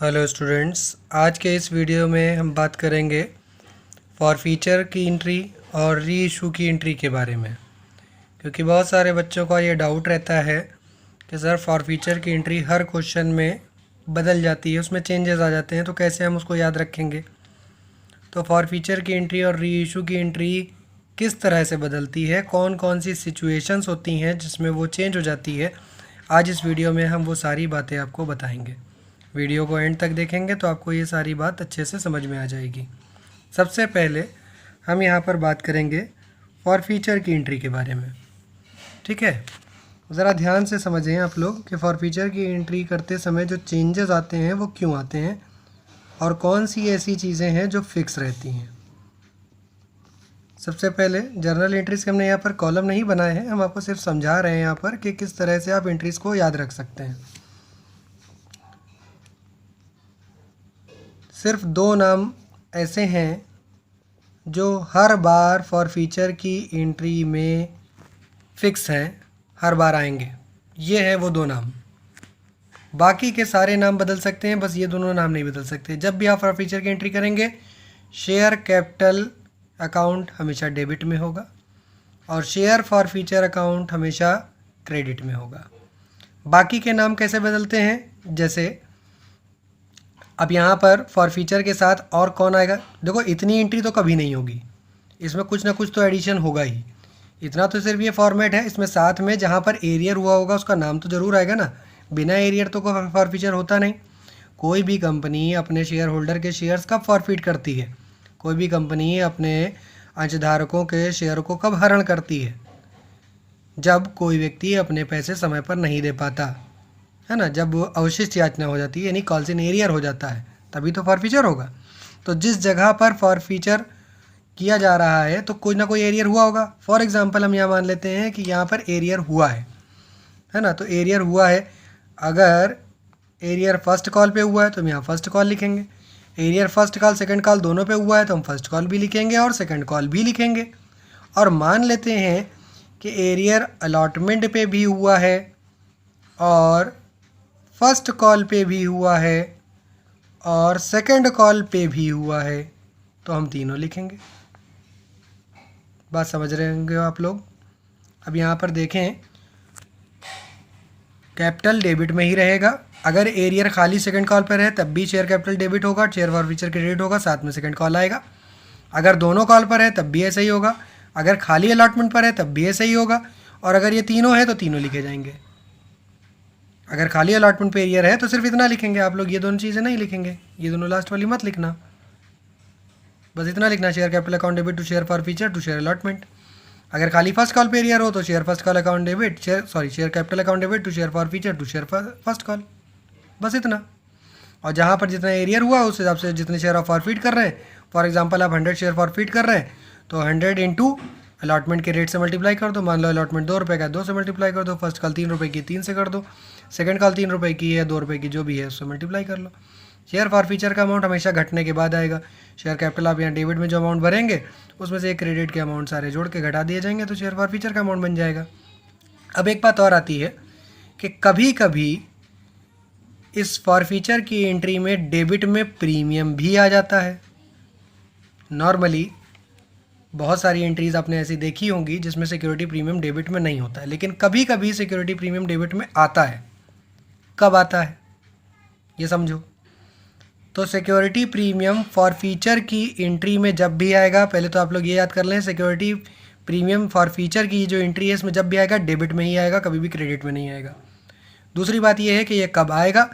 Hello students, आज के इस वीडियो में हम बात करेंगे फॉरफीचर की एंट्री और री इशू की एंट्री के बारे में। क्योंकि बहुत सारे बच्चों का ये डाउट रहता है कि सर फॉरफीचर की एंट्री हर क्वेश्चन में बदल जाती है, उसमें चेंजेस आ जाते हैं, तो कैसे हम उसको याद रखेंगे। तो फॉरफीचर की एंट्री और री इशू की एंट्री किस तरह से बदलती है, कौन कौन सी सिचुएशंस होती हैं जिसमें वो चेंज हो जाती है, आज इस वीडियो में हम वो सारी बातें आपको बताएंगे। वीडियो को एंड तक देखेंगे तो आपको ये सारी बात अच्छे से समझ में आ जाएगी। सबसे पहले हम यहाँ पर बात करेंगे फॉरफीचर की एंट्री के बारे में। ठीक है, ज़रा ध्यान से समझें आप लोग कि फॉरफीचर की एंट्री करते समय जो चेंजेस आते हैं वो क्यों आते हैं और कौन सी ऐसी चीज़ें हैं जो फिक्स रहती हैं। सबसे पहले जर्नल एंट्रीज़ के हमने यहाँ पर कॉलम नहीं बनाए हैं, हम आपको सिर्फ समझा रहे हैं यहाँ पर कि किस तरह से आप एंट्रीज़ को याद रख सकते हैं। सिर्फ दो नाम ऐसे हैं जो हर बार फॉरफीचर की एंट्री में फ़िक्स हैं, हर बार आएंगे। ये है वो दो नाम, बाकी के सारे नाम बदल सकते हैं, बस ये दोनों नाम नहीं बदल सकते। जब भी आप फॉरफीचर की एंट्री करेंगे, शेयर कैपिटल अकाउंट हमेशा डेबिट में होगा और शेयर फॉरफीचर अकाउंट हमेशा क्रेडिट में होगा। बाकी के नाम कैसे बदलते हैं, जैसे अब यहाँ पर फॉरफीचर के साथ और कौन आएगा। देखो, इतनी एंट्री तो कभी नहीं होगी, इसमें कुछ ना कुछ तो एडिशन होगा ही। इतना तो सिर्फ ये फॉर्मेट है, इसमें साथ में जहाँ पर एरियर हुआ होगा उसका नाम तो ज़रूर आएगा ना। बिना एरियर तो कोई फॉरफीचर होता नहीं। कोई भी कंपनी अपने शेयर होल्डर के शेयर्स कब फॉरफीट करती है, कोई भी कंपनी अपने अंशधारकों के शेयर को कब हरण करती है, जब कोई व्यक्ति अपने पैसे समय पर नहीं दे पाता है ना, जब अवशिष्ट याचना हो जाती है यानी कॉल्स इन एरियर हो जाता है, तभी तो फॉरफीचर होगा। तो जिस जगह पर फॉरफीचर किया जा रहा है तो कोई ना कोई एरियर हुआ होगा। फॉर एग्जांपल हम यहाँ मान लेते हैं कि यहाँ पर एरियर हुआ है ना, तो एरियर हुआ है। अगर एरियर फर्स्ट कॉल पे हुआ है तो हम यहाँ फर्स्ट कॉल लिखेंगे। Arrear first call second call दोनों पे हुआ है तो हम फर्स्ट कॉल भी लिखेंगे और सेकंड कॉल भी लिखेंगे। और मान लेते हैं कि एरियर अलॉटमेंट पे भी हुआ है और फर्स्ट कॉल पे भी हुआ है और सेकंड कॉल पे भी हुआ है, तो हम तीनों लिखेंगे। बात समझ रहे होंगे आप लोग। अब यहाँ पर देखें, कैपिटल डेबिट में ही रहेगा। अगर एरियर खाली सेकंड कॉल पर है तब भी शेयर कैपिटल डेबिट होगा, शेयर फॉरफीचर क्रेडिट होगा, साथ में सेकंड कॉल आएगा। अगर दोनों कॉल पर है तब भी ऐसा ही होगा। अगर खाली अलॉटमेंट पर है तब भी ऐसा ही होगा। और अगर ये तीनों है तो तीनों लिखे जाएंगे। अगर खाली अलॉटमेंट पे एरियर है तो सिर्फ इतना लिखेंगे आप लोग, ये दोनों चीज़ें नहीं लिखेंगे, ये दोनों लास्ट वाली मत लिखना, बस इतना लिखना, share capital account debit to share forfeiture to share allotment. अगर खाली फर्स्ट कॉल पे एरियर हो तो share first call account debit share capital account debit to share forfeiture to share first call, बस इतना। और जहाँ पर जितना एरियर हुआ उस हिसाब से जितने शेयर आप फॉरफीट कर रहे हैं, फॉर एग्जांपल आप 100 शेयर फॉरफीट कर रहे हैं तो 100 इंटू अलॉटमेंट के रेट से मल्टीप्लाई कर दो। मान लो अलॉटमेंट 2 रुपये का, 2 से मल्टीप्लाई कर दो। फर्स्ट कॉल 3 रुपये की, 3 से कर दो। सेकंड कॉल 3 रुपये की है, 2 रुपये की जो भी है उससे मल्टीप्लाई कर लो। शेयर फॉरफीचर का अमाउंट हमेशा घटने के बाद आएगा। शेयर कैपिटल आप यहाँ डेबिट में जो अमाउंट भरेंगे उसमें से एक क्रेडिट के अमाउंट सारे जोड़ के घटा दिए जाएंगे तो शेयर फॉरफीचर का अमाउंट बन जाएगा। अब एक बात और आती है कि कभी कभी इस फॉरफीचर की एंट्री में डेबिट में प्रीमियम भी आ जाता है। नॉर्मली बहुत सारी एंट्रीज आपने ऐसी देखी होंगी जिसमें सिक्योरिटी प्रीमियम डेबिट में नहीं होता है, लेकिन कभी कभी सिक्योरिटी प्रीमियम डेबिट में आता है। कब आता है ये समझो। तो सिक्योरिटी प्रीमियम फॉरफीचर की एंट्री में जब भी आएगा, पहले तो आप लोग ये याद कर लें, सिक्योरिटी प्रीमियम फॉरफीचर की जो एंट्री है इसमें जब भी आएगा डेबिट में ही आएगा, कभी भी क्रेडिट में नहीं आएगा। दूसरी बात यह है कि ये कब आएगा,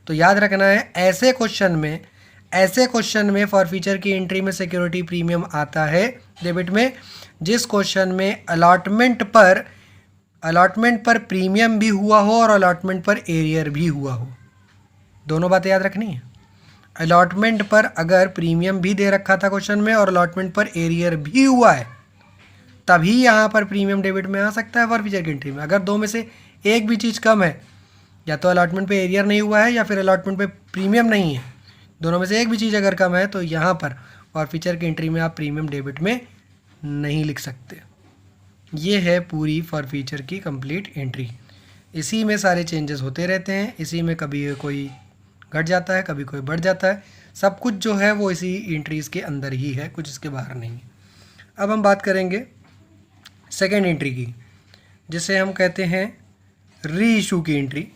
तो याद रखना है ऐसे क्वेश्चन में फॉरफीचर की एंट्री में सिक्योरिटी प्रीमियम आता है डेबिट में, जिस क्वेश्चन में अलॉटमेंट पर प्रीमियम भी हुआ हो और अलॉटमेंट पर एरियर भी हुआ हो। दोनों बातें याद रखनी है। अलॉटमेंट पर अगर प्रीमियम भी दे रखा था क्वेश्चन में और अलॉटमेंट पर एरियर भी हुआ है, तभी यहाँ पर प्रीमियम डेबिट में आ सकता है फॉरफीचर की एंट्री में। अगर दो में से एक भी चीज़ कम है, या तो अलॉटमेंट पे एरियर नहीं हुआ है या फिर अलॉटमेंट पे प्रीमियम नहीं है, दोनों में से एक भी चीज़ अगर कम है तो यहाँ पर फॉरफीचर की एंट्री में आप प्रीमियम डेबिट में नहीं लिख सकते। ये है पूरी फॉरफीचर की कंप्लीट एंट्री। इसी में सारे चेंजेस होते रहते हैं, इसी में कभी कोई घट जाता है, कभी कोई बढ़ जाता है। सब कुछ जो है वो इसी एंट्रीज़ के अंदर ही है, कुछ इसके बाहर नहीं है। अब हम बात करेंगे सेकेंड एंट्री की, जिसे हम कहते हैं री इशू की एंट्री,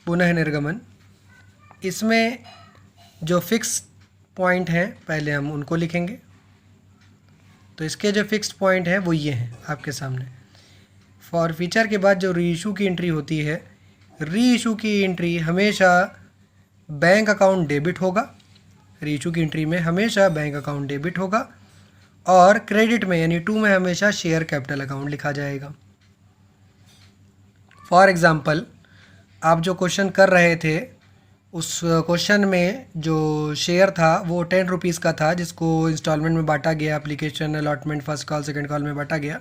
पुनः निर्गमन। इसमें जो फिक्स पॉइंट हैं पहले हम उनको लिखेंगे। तो इसके जो फिक्स्ड पॉइंट हैं वो ये हैं आपके सामने। फॉर फीचर के बाद जो री इशू की एंट्री होती है, री इशू की एंट्री हमेशा बैंक अकाउंट डेबिट होगा। री इशू की एंट्री में हमेशा बैंक अकाउंट डेबिट होगा और क्रेडिट में यानी 2 में हमेशा शेयर कैपिटल अकाउंट लिखा जाएगा। फॉर एग्ज़ाम्पल, आप जो क्वेश्चन कर रहे थे उस क्वेश्चन में जो शेयर था वो 10 रुपीज़ का था, जिसको इंस्टॉलमेंट में बांटा गया, application allotment first call second call में बांटा गया।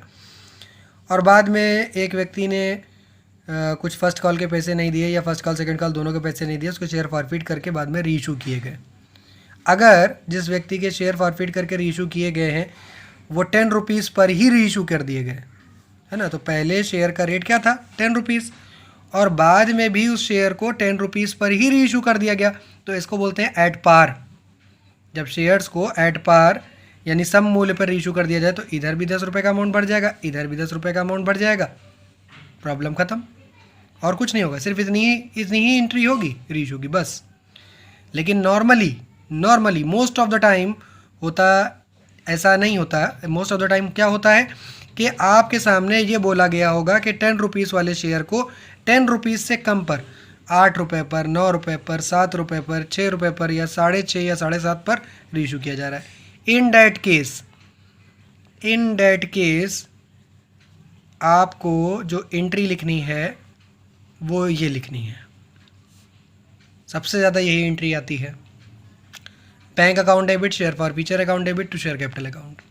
और बाद में एक व्यक्ति ने कुछ फर्स्ट कॉल के पैसे नहीं दिए या फर्स्ट कॉल सेकंड कॉल दोनों के पैसे नहीं दिए, उसको शेयर फॉरफिट करके बाद में रीइशू किए गए। अगर जिस व्यक्ति के शेयर फॉरफिट करके रीइशू किए गए हैं वो 10 रुपीज़ पर ही रीइशू कर दिए गए, है ना, तो पहले शेयर का रेट क्या था 10 रुपीज़ और बाद में भी उस शेयर को 10 रुपीज़ पर ही रीइशू कर दिया गया, तो इसको बोलते हैं एट पार। जब शेयर्स को एट पार यानी सम मूल्य पर रीइशू कर दिया जाए तो इधर भी 10 रुपये का अमाउंट बढ़ जाएगा, इधर भी 10 रुपये का अमाउंट बढ़ जाएगा, प्रॉब्लम ख़त्म। और कुछ नहीं होगा, सिर्फ इतनी ही एंट्री होगी रीइशू की बस। लेकिन normally most of the time होता ऐसा नहीं होता। मोस्ट ऑफ द टाइम क्या होता है कि आपके सामने ये बोला गया होगा कि 10 रुपीज़ वाले शेयर को 10 रुपीज़ से कम पर 8 रुपये पर, 9 रुपये पर, 7 रुपये पर, 6 रुपये पर या 6.5 या 7.5 पर रीइशू किया जा रहा है। इन दैट केस आपको जो एंट्री लिखनी है वो ये लिखनी है। सबसे ज़्यादा यही एंट्री आती है, bank account debit, share forfeiture account debit to share capital account.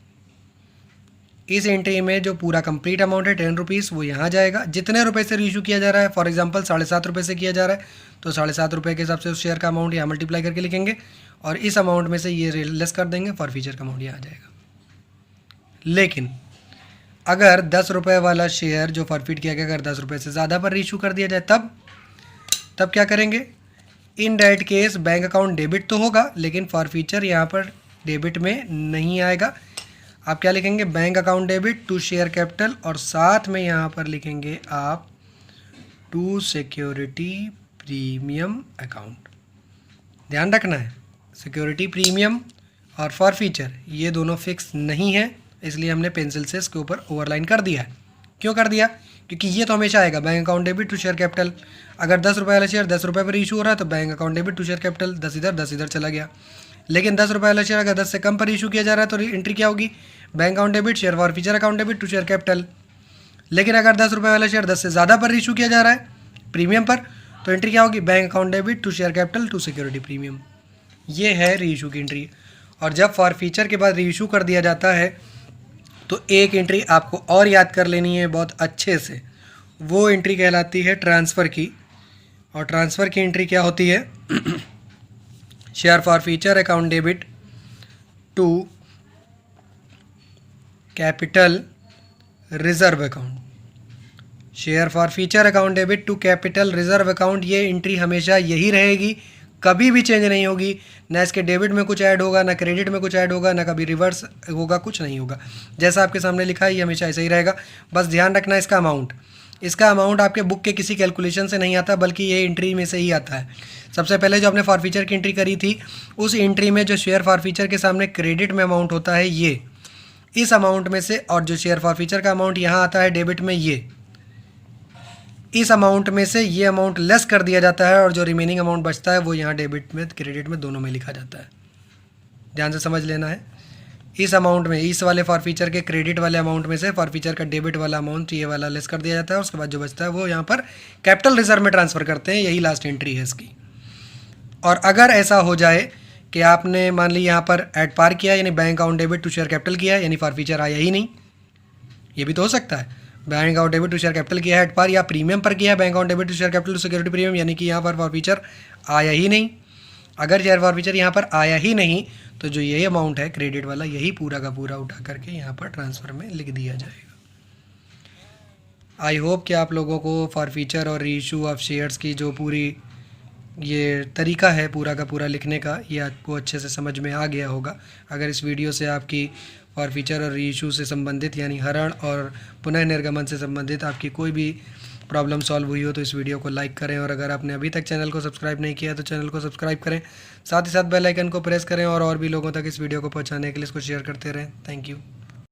इस एंट्री में जो पूरा कंप्लीट अमाउंट है 10 रुपीज़ वो यहाँ जाएगा। जितने रुपए से रीइशू किया जा रहा है, फॉर एग्जांपल 7.5 रुपये से किया जा रहा है तो 7.5 रुपये के हिसाब से उस शेयर का अमाउंट यहाँ मल्टीप्लाई करके लिखेंगे और इस अमाउंट में से ये लेस कर देंगे, फॉर फीचर का अमाउंट यहाँ आ जाएगा। लेकिन अगर 10 रुपये वाला शेयर जो फॉरफिट किया गया अगर 10 रुपये से ज़्यादा पर रीइशू कर दिया जाए तब क्या करेंगे? In that case bank account debit तो होगा लेकिन फॉर फीचर यहाँ पर डेबिट में नहीं आएगा। आप क्या लिखेंगे? Bank account debit to share capital और साथ में यहाँ पर लिखेंगे आप टू सिक्योरिटी प्रीमियम अकाउंट। ध्यान रखना है सिक्योरिटी प्रीमियम और फॉर फीचर ये दोनों फिक्स नहीं है, इसलिए हमने पेंसिल से इसके ऊपर ओवरलाइन कर दिया है। क्यों कर दिया? क्योंकि ये तो हमेशा आएगा bank account debit to share capital. अगर 10 रुपये वाला शेयर 10 रुपये पर इशू हो रहा है तो bank account debit to share capital 10 इधर चला गया। लेकिन 10 रुपये वाला शेयर अगर 10 से कम पर इशू किया जा रहा है तो एंट्री क्या होगी? Bank account debit share forfeiture account debit to share capital. लेकिन अगर 10 रुपये वाला शेयर 10 से ज़्यादा पर इशू किया जा रहा है प्रीमियम पर तो एंट्री क्या होगी? Bank account debit to share capital to security premium. ये है रीइशू की एंट्री। और जब फॉर फीचर के बाद रीइशू कर दिया जाता है तो एक एंट्री आपको और याद कर लेनी है बहुत अच्छे से, वो एंट्री कहलाती है ट्रांसफ़र की। और ट्रांसफ़र की एंट्री क्या होती है? Share forfeiture account debit to capital reserve account. Share forfeiture account debit to capital reserve account, ये एंट्री हमेशा यही रहेगी, कभी भी चेंज नहीं होगी। ना इसके डेबिट में कुछ ऐड होगा, ना क्रेडिट में कुछ ऐड होगा, ना कभी रिवर्स होगा, कुछ नहीं होगा। जैसा आपके सामने लिखा है ये हमेशा ऐसा ही रहेगा। बस ध्यान रखना इसका अमाउंट आपके बुक के किसी कैलकुलेशन से नहीं आता बल्कि ये एंट्री में से ही आता है। सबसे पहले जो आपने फॉर फीचर की एंट्री करी थी उस एंट्री में जो शेयर फॉर फीचर के सामने क्रेडिट में अमाउंट होता है ये, इस अमाउंट में से, और जो शेयर फॉर फीचर का अमाउंट यहाँ आता है डेबिट में ये, इस अमाउंट में से ये अमाउंट लेस कर दिया जाता है और जो रिमेनिंग अमाउंट बचता है वो यहाँ डेबिट में क्रेडिट में दोनों में लिखा जाता है। ध्यान से समझ लेना है। इस अमाउंट में, इस वाले फॉर फीचर के क्रेडिट वाले अमाउंट में से फॉर फीचर का डेबिट वाला अमाउंट ये वाला लेस कर दिया जाता है। उसके बाद जो बचता है वो यहाँ पर कैपिटल रिजर्व में ट्रांसफ़र करते हैं। यही लास्ट एंट्री है इसकी। और अगर ऐसा हो जाए कि आपने मान ली यहाँ पर एट पार किया यानी bank account debit to share capital किया यानी फॉर फीचर आया ही नहीं, ये भी तो हो सकता है। Bank account debit to share capital किया है एट पार, या प्रीमियम पर किया है bank account debit to share capital to security premium, यानी कि यहाँ पर फॉर फीचर आया ही नहीं। अगर शेयर फॉर फीचर यहाँ पर आया ही नहीं तो जो ये अमाउंट है क्रेडिट वाला यही पूरा का पूरा उठा करके यहाँ पर ट्रांसफ़र में लिख दिया जाएगा। आई होप कि आप लोगों को फॉर फीचर और रीइशू ऑफ शेयर्स की जो पूरी ये तरीका है पूरा का पूरा लिखने का, ये आपको अच्छे से समझ में आ गया होगा। अगर इस वीडियो से आपकी फॉरफीचर और रीइशू से संबंधित यानी हरण और पुनः निर्गमन से संबंधित आपकी कोई भी प्रॉब्लम सॉल्व हुई हो तो इस वीडियो को लाइक करें, और अगर आपने अभी तक चैनल को सब्सक्राइब नहीं किया तो चैनल को सब्सक्राइब करें, साथ ही साथ बेल आइकन को प्रेस करें और भी लोगों तक इस वीडियो को पहुंचाने के लिए इसको शेयर करते रहें। Thank you.